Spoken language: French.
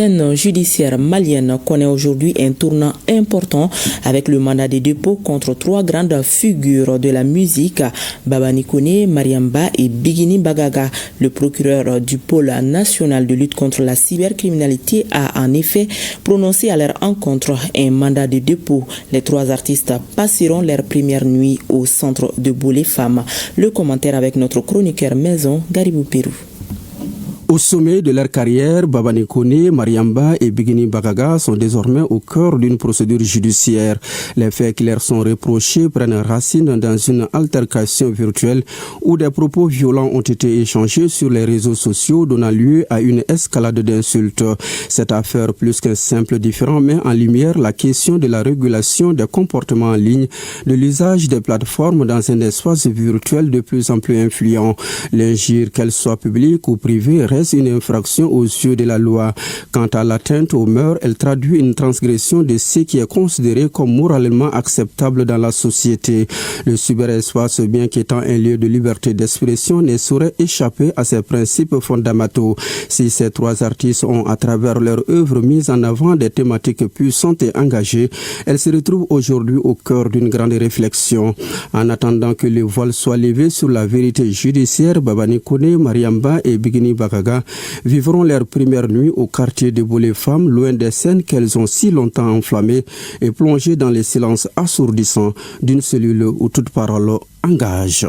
La scène judiciaire malienne connaît aujourd'hui un tournant important avec le mandat de dépôt contre 3 grandes figures de la musique, Babani Koné, Mariamba et Biguini Bagaga. Le procureur du pôle national de lutte contre la cybercriminalité a en effet prononcé à leur encontre un mandat de dépôt. Les 3 artistes passeront leur première nuit au centre de Boulé Femmes. Le commentaire avec notre chroniqueur maison, Garibou Pérou. Au sommet de leur carrière, Babani Koné, Mariamba et Biguini Bagaga sont désormais au cœur d'une procédure judiciaire. Les faits qui leur sont reprochés prennent racine dans une altercation virtuelle où des propos violents ont été échangés sur les réseaux sociaux, donnant lieu à une escalade d'insultes. Cette affaire, plus qu'un simple différend, met en lumière la question de la régulation des comportements en ligne, de l'usage des plateformes dans un espace virtuel de plus en plus influent. L'injure, qu'elle soit publique ou privée, reste une infraction aux yeux de la loi. Quant à l'atteinte aux mœurs, elle traduit une transgression de ce qui est considéré comme moralement acceptable dans la société. Le cyberespace, bien qu'étant un lieu de liberté d'expression, ne saurait échapper à ses principes fondamentaux. Si ces 3 artistes ont, à travers leur œuvre, mis en avant des thématiques puissantes et engagées, elles se retrouvent aujourd'hui au cœur d'une grande réflexion. En attendant que le voile soit levé sur la vérité judiciaire, Babani Koné, Mariamba et Biguini Bagaga vivront leur première nuit au quartier de Boulé Femmes, loin des scènes qu'elles ont si longtemps enflammées et plongées dans les silences assourdissants d'une cellule où toute parole engage.